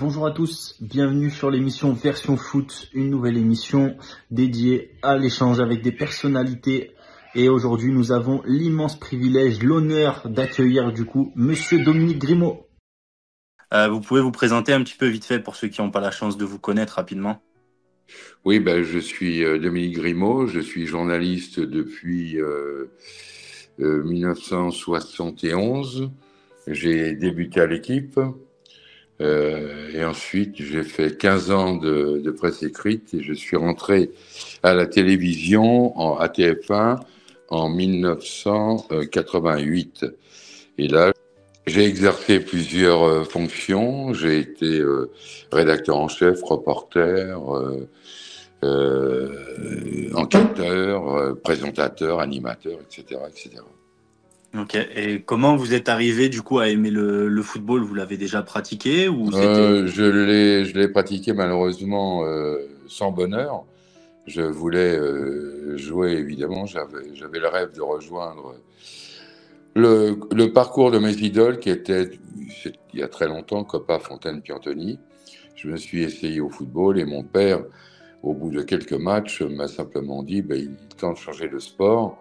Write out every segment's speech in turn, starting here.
Bonjour à tous, bienvenue sur l'émission Version Foot, une nouvelle émission dédiée à l'échange avec des personnalités. Et aujourd'hui, nous avons l'immense privilège, l'honneur d'accueillir du coup Monsieur Dominique Grimaud. Vous pouvez vous présenter un petit peu vite fait pour ceux qui n'ont pas la chance de vous connaître rapidement. Oui, je suis Dominique Grimaud, je suis journaliste depuis 1971. J'ai débuté à l'Équipe et ensuite j'ai fait 15 ans de presse écrite et je suis rentré à la télévision à TF1 en 1988. Et là, j'ai exercé plusieurs fonctions. J'ai été rédacteur en chef, reporter, enquêteur, présentateur, animateur, etc., etc. Ok, et comment vous êtes arrivé du coup à aimer le football? Vous l'avez déjà pratiqué ou c'était... Je l'ai pratiqué malheureusement sans bonheur. Je voulais jouer évidemment. J'avais le rêve de rejoindre le parcours de mes idoles qui était il y a très longtemps Coppa, Fontaine, Piantoni. Je me suis essayé au football et mon père, au bout de quelques matchs, m'a simplement dit il est temps de changer de sport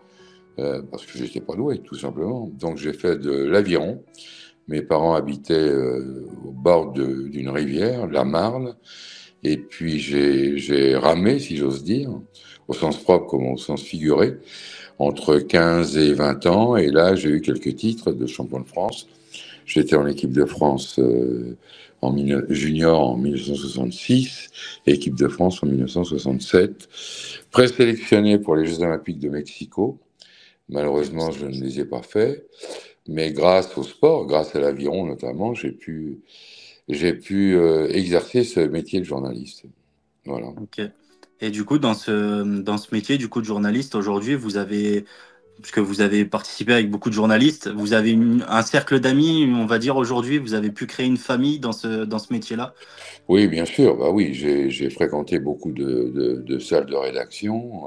parce que j'étais pas doué, tout simplement. Donc j'ai fait de l'aviron. Mes parents habitaient au bord d'une rivière, la Marne, et puis j'ai ramé, si j'ose dire, au sens propre comme au sens figuré, entre 15 et 20 ans. Et là, j'ai eu quelques titres de champion de France. J'étais en équipe de France junior en 1966, équipe de France en 1967, présélectionné pour les Jeux Olympiques de Mexico. Malheureusement, je ne les ai pas faits, mais grâce au sport, grâce à l'aviron notamment, j'ai pu exercer ce métier de journaliste. Voilà. Ok. Et du coup, dans ce métier du coup de journaliste, aujourd'hui, puisque vous avez participé avec beaucoup de journalistes, vous avez un cercle d'amis, on va dire aujourd'hui, vous avez pu créer une famille dans ce métier-là? Oui, bien sûr. Bah oui, j'ai fréquenté beaucoup de salles de rédaction,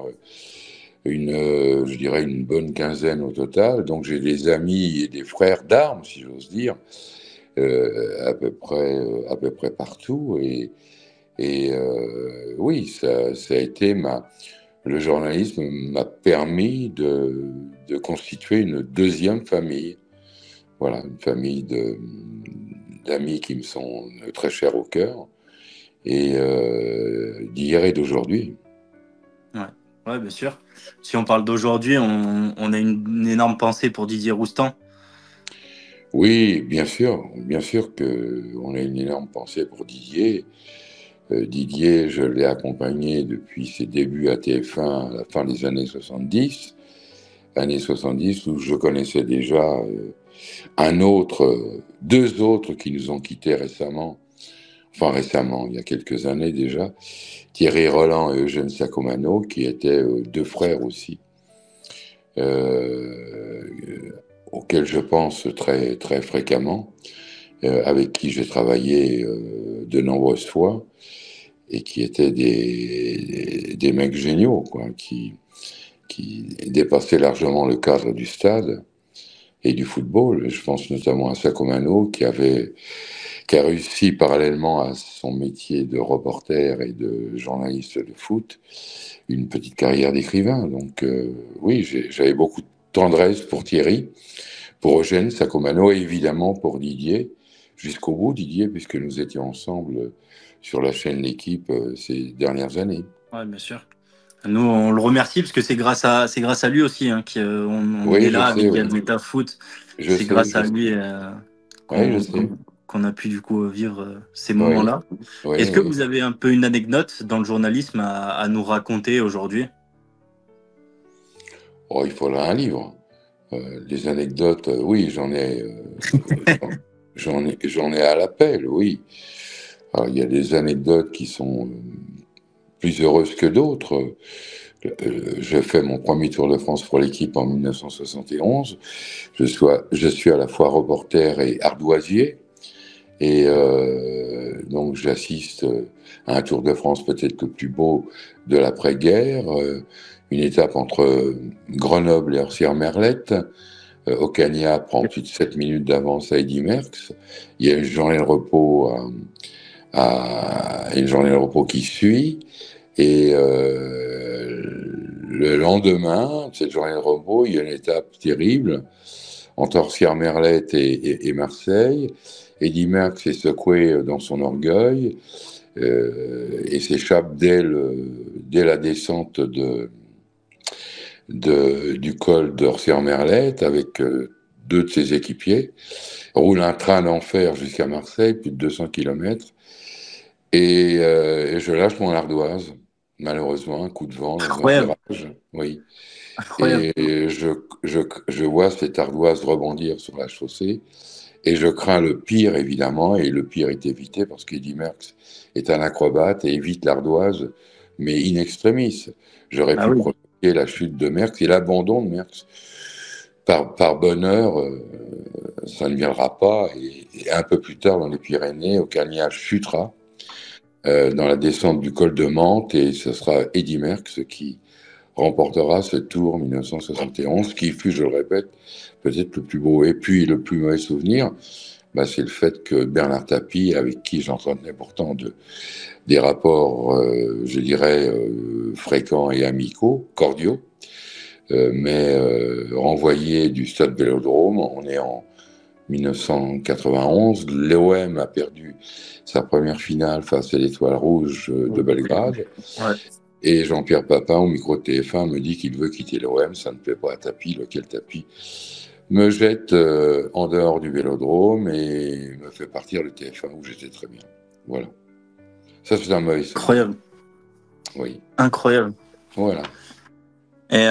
je dirais une bonne quinzaine au total. Donc j'ai des amis et des frères d'armes, si j'ose dire, à peu près partout. Oui, ça a été le journalisme m'a permis de constituer une deuxième famille. Voilà, une famille d'amis qui me sont très chers au cœur et d'hier et d'aujourd'hui. Ouais, ouais, bien sûr. Si on parle d'aujourd'hui, on a une énorme pensée pour Didier Roustan. Oui, bien sûr que on a une énorme pensée pour Didier. Didier, je l'ai accompagné depuis ses débuts à TF1 à la fin des années 70 où je connaissais déjà deux autres qui nous ont quittés récemment, enfin récemment, il y a quelques années déjà, Thierry Roland et Eugène Sacomano, qui étaient deux frères aussi, auxquels je pense très, très fréquemment, avec qui j'ai travaillé de nombreuses fois, et qui étaient des mecs géniaux, quoi, qui dépassaient largement le cadre du stade et du football. Je pense notamment à Sacomano, qui a réussi parallèlement à son métier de reporter et de journaliste de foot, une petite carrière d'écrivain. Donc oui, j'avais beaucoup de tendresse pour Thierry, pour Eugène Sacomano et évidemment pour Didier, jusqu'au bout Didier, puisque nous étions ensemble sur la chaîne L'Équipe ces dernières années. Ouais, bien sûr. Nous, on le remercie parce que c'est grâce à lui aussi hein, qu'on est Oui, je là sais, avec oui. Gazmeta Foot. Je C'est sais, grâce je à sais. lui Oui, je qu'on sais. qu'on- qu'on a pu du coup vivre ces Oui, moments-là. oui, Est-ce que oui. vous avez un peu une anecdote dans le journalisme à nous raconter aujourd'hui? Oh, il faudra un livre. Les anecdotes, oui, j'en ai à l'appel, oui. Alors, il y a des anecdotes qui sont plus heureuses que d'autres. Je fais mon premier Tour de France pour l'équipe en 1971. Je suis à la fois reporter et ardoisier. Et donc j'assiste à un Tour de France peut-être le plus beau de l'après-guerre, une étape entre Grenoble et Orsières-Merlette. Ocaña prend plus de 7 minutes d'avance à Eddy Merckx. Il y a une journée de repos à une journée de repos qui suit. Et le lendemain de cette journée de repos, il y a une étape terrible entre Orsières-Merlette et Marseille. Eddy Merckx est secoué dans son orgueil et s'échappe dès la descente du col d'Orsières-Merlette avec deux de ses équipiers. Roule un train d'enfer jusqu'à Marseille, plus de 200 km. Et je lâche mon ardoise, malheureusement, un coup de vent dans un Incroyable, virage. Oui. incroyable. Et je vois cette ardoise rebondir sur la chaussée. Et je crains le pire, évidemment, et le pire est évité parce qu'Eddy Merckx est un acrobate et évite l'ardoise, mais in extremis. J'aurais Ah pu oui. provoquer la chute de Merckx et l'abandon de Merckx. Par bonheur, ça ne viendra pas. Et un peu plus tard, dans les Pyrénées, Ocaña chutera dans la descente du col de Mantes et ce sera Eddy Merckx qui remportera ce Tour 1971, qui fut, je le répète, peut-être le plus beau. Et puis le plus mauvais souvenir, bah, c'est le fait que Bernard Tapie, avec qui j'entretenais pourtant des rapports, je dirais, fréquents et amicaux, cordiaux, mais renvoyé du stade Vélodrome. On est en 1991. L'OM a perdu sa première finale face à l'Étoile Rouge de Belgrade. Ouais. Et Jean-Pierre Papin, au micro de TF1, me dit qu'il veut quitter l'OM. Ça ne plaît pas à Tapie. Lequel Tapie me jette en dehors du Vélodrome et me fait partir de TF1 où j'étais très bien. Voilà. Ça, c'est un mauvais souvenir. Incroyable, Oui. incroyable. Voilà. Et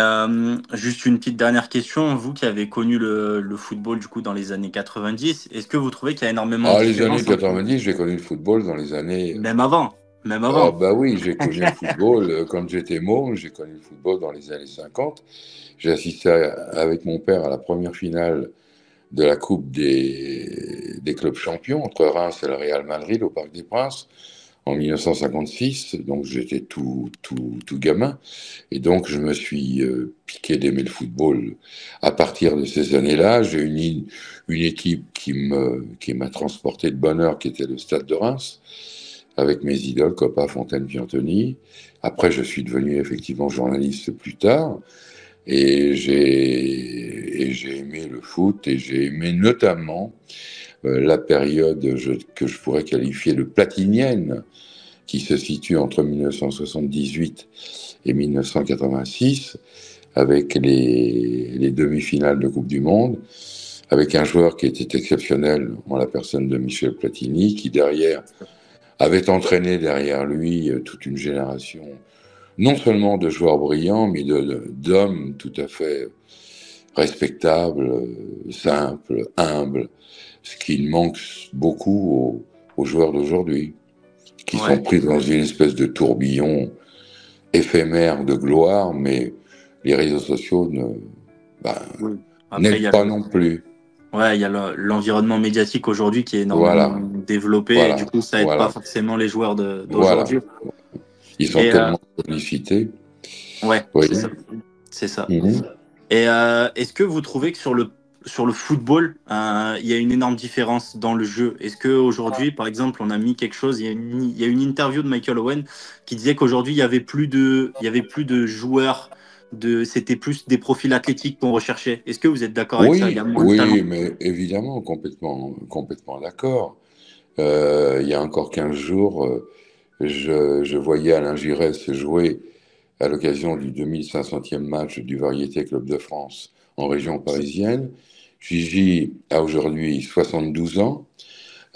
juste une petite dernière question, vous qui avez connu le football du coup dans les années 90, est-ce que vous trouvez qu'il y a énormément de Ah, les années différences entre... 90, j'ai connu le football dans les années. Même avant, même Ah, avant. bah oui, j'ai connu le football quand j'étais môme. J'ai connu le football dans les années 50. J'ai assisté avec mon père à la première finale de la Coupe des clubs champions entre Reims et le Real Madrid au Parc des Princes en 1956. Donc j'étais tout gamin. Et donc je me suis piqué d'aimer le football. À partir de ces années-là, j'ai une équipe qui m'a transporté de bonheur, qui était le Stade de Reims, avec mes idoles, Coppa, Fontaine, Piantoni. Après, je suis devenu effectivement journaliste plus tard. Et j'ai aimé le foot et j'ai aimé notamment la période que je pourrais qualifier de platinienne, qui se situe entre 1978 et 1986, avec les demi-finales de Coupe du Monde, avec un joueur qui était exceptionnel en la personne de Michel Platini, qui derrière avait entraîné derrière lui toute une génération non seulement de joueurs brillants, mais d'hommes tout à fait respectables, simples, humbles, ce qui manque beaucoup aux joueurs d'aujourd'hui, qui sont Ouais. pris dans une espèce de tourbillon éphémère de gloire, mais les réseaux sociaux Oui. Après, il y n'aident a pas non plus. ouais, il y a l'environnement médiatique aujourd'hui qui est énormément Voilà, développé et du voilà, coup, ça aide pas voilà, forcément les joueurs voilà. d'aujourd'hui. Ils sont Et tellement sollicités. ouais, Oui. c'est ça. C'est ça. Mhm. Et est-ce que vous trouvez que sur le football, il y a une énorme différence dans le jeu? Est-ce qu'aujourd'hui, par exemple, on a mis quelque chose, il y a une interview de Michael Owen qui disait qu'aujourd'hui, il y avait plus de joueurs, c'était plus des profils athlétiques qu'on recherchait. Est-ce que vous êtes d'accord avec ça? Il y a Oui, moins de talent. oui, mais évidemment, complètement d'accord. Il y a encore 15 jours, je voyais Alain Giresse jouer à l'occasion du 2500e match du Variété Club de France en région parisienne. Gigi a aujourd'hui 72 ans.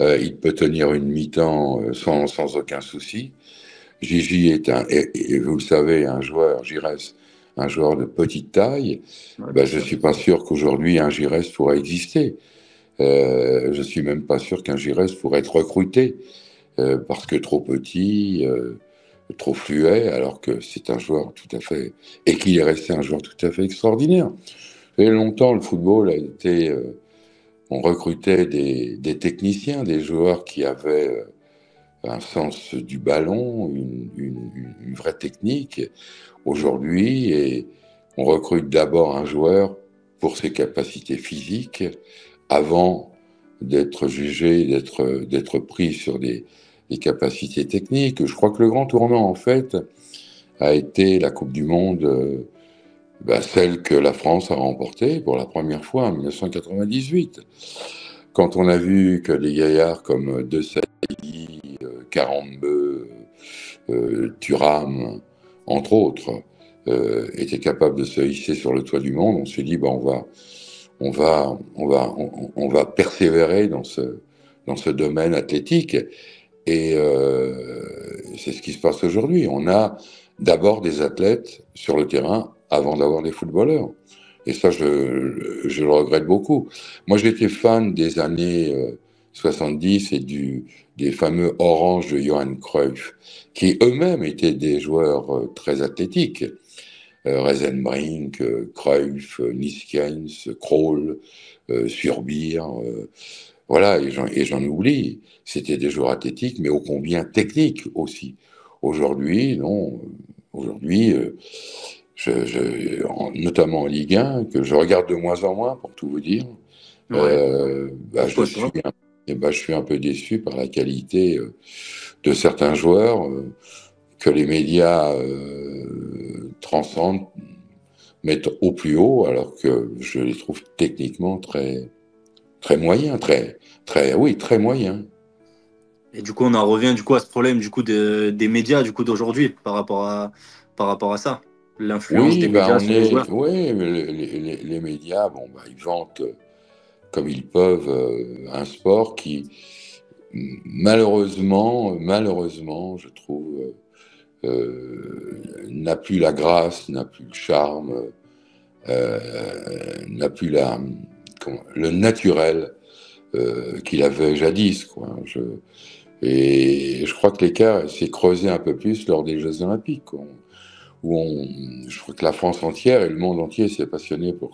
Il peut tenir une mi-temps sans aucun souci. Gigi est et vous le savez, un joueur, Giresse, un joueur de petite taille. Ouais, Ben, bien je ne sûr. suis pas sûr qu'aujourd'hui un Giresse pourra exister. Je ne suis même pas sûr qu'un Giresse pourrait être recruté parce que trop petit, trop fluet, alors que c'est un joueur tout à fait, et qu'il est resté un joueur tout à fait extraordinaire. Et longtemps, le football a été, on recrutait des techniciens, des joueurs qui avaient un sens du ballon, une vraie technique. Aujourd'hui, et on recrute d'abord un joueur pour ses capacités physiques avant d'être jugé, d'être pris sur les capacités techniques. Je crois que le grand tournant, en fait, a été la Coupe du Monde, celle que la France a remportée pour la première fois en 1998. Quand on a vu que des gaillards comme De Sailly, Carambeu, Thuram, entre autres, étaient capables de se hisser sur le toit du monde, on s'est dit, on va persévérer dans ce domaine athlétique. Et c'est ce qui se passe aujourd'hui. On a d'abord des athlètes sur le terrain avant d'avoir des footballeurs. Et ça, je le regrette beaucoup. Moi, j'étais fan des années 70 et des fameux Orange de Johan Cruyff, qui eux-mêmes étaient des joueurs très athlétiques. Reisenbrink, Cruyff, Niskens, Krol, Surbir, voilà, et j'en oublie. C'était des joueurs athlétiques, mais ô combien techniques aussi. Aujourd'hui, non. Aujourd'hui, notamment en Ligue 1, que je regarde de moins en moins, pour tout vous dire, je suis un peu déçu par la qualité de certains joueurs que les médias transcendent, mettent au plus haut, alors que je les trouve techniquement très moyens, très moyens. Et du coup, on en revient du coup à ce problème du coup des médias du coup d'aujourd'hui par rapport à ça, l'influence des médias sur les joueurs. Oui, les médias, ils vantent comme ils peuvent un sport qui malheureusement, je trouve, n'a plus la grâce, n'a plus le charme, n'a plus le naturel qu'il avait jadis, quoi. Et je crois que l'écart s'est creusé un peu plus lors des Jeux Olympiques, je crois que la France entière et le monde entier s'est passionné pour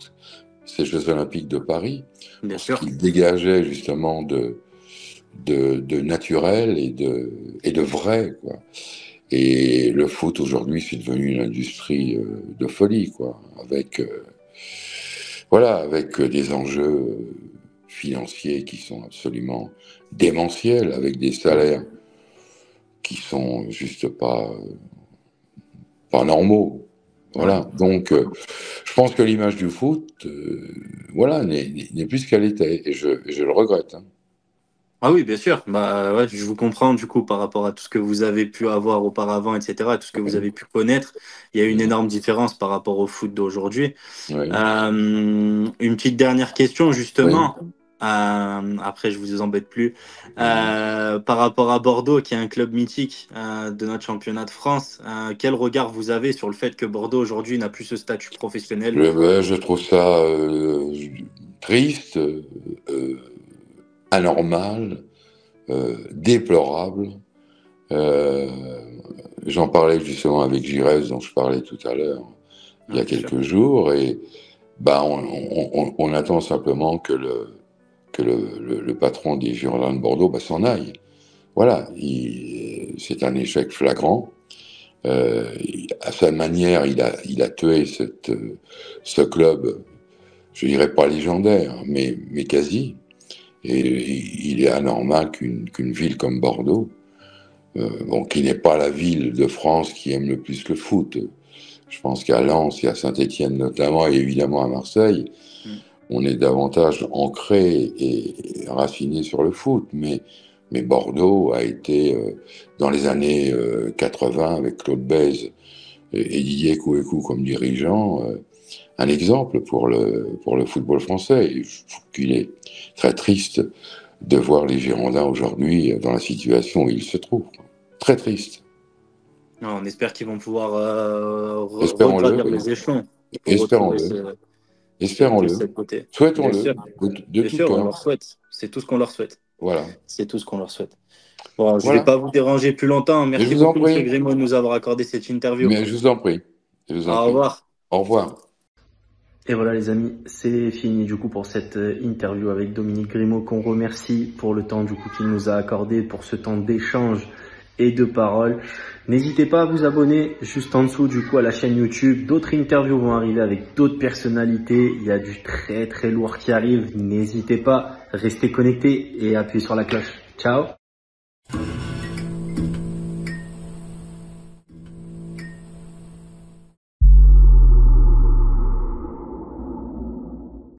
ces Jeux Olympiques de Paris. Bien sûr. Ils dégageaient justement de naturel et de vrai, quoi. Et le foot aujourd'hui, c'est devenu une industrie de folie, quoi, avec des enjeux financiers qui sont absolument démentiels, avec des salaires qui sont juste pas normaux. Voilà. Donc, je pense que l'image du foot, n'est plus ce qu'elle était, et je le regrette. Hein. Ah oui, bien sûr. Je vous comprends du coup par rapport à tout ce que vous avez pu avoir auparavant, etc., tout ce que vous avez pu connaître. Il y a une énorme différence par rapport au foot d'aujourd'hui. Oui. Une petite dernière question justement. Oui. Après, je vous embête plus. Par rapport à Bordeaux, qui est un club mythique de notre championnat de France, quel regard vous avez sur le fait que Bordeaux aujourd'hui n'a plus ce statut professionnel? Je trouve ça triste. Anormal, déplorable. J'en parlais justement avec Giresse, dont je parlais tout à l'heure, il y a quelques jours, et on attend simplement que le patron des Girondins de Bordeaux s'en aille. Voilà, c'est un échec flagrant. À sa manière, il a tué ce club, je dirais pas légendaire, mais quasi. Et il est anormal qu'une ville comme Bordeaux, qui n'est pas la ville de France qui aime le plus le foot. Je pense qu'à Lens et à Saint-Étienne notamment, et évidemment à Marseille, on est davantage ancré et raciné sur le foot. Mais Bordeaux a été, dans les années 80, avec Claude Bèze et Didier Couécou comme dirigeants, un exemple pour le football français. Et je trouve qu'il est très triste de voir les Girondins aujourd'hui dans la situation où ils se trouvent. Très triste. On espère qu'ils vont pouvoir regravir les échelons. Espérons-le. Espérons-le. Souhaitons-le. De tout cœur. On leur souhaite. C'est tout ce qu'on leur souhaite. Voilà. C'est tout ce qu'on leur souhaite. Bon, je ne vais pas vous déranger plus longtemps. Merci beaucoup, M. Grimaud, de nous avoir accordé cette interview. Mais je vous en prie. Au revoir. Au revoir. Et voilà les amis, c'est fini du coup pour cette interview avec Dominique Grimaud, qu'on remercie pour le temps du coup qu'il nous a accordé, pour ce temps d'échange et de parole. N'hésitez pas à vous abonner juste en dessous du coup à la chaîne YouTube. D'autres interviews vont arriver avec d'autres personnalités. Il y a du très très lourd qui arrive. N'hésitez pas, restez connectés et appuyez sur la cloche. Ciao.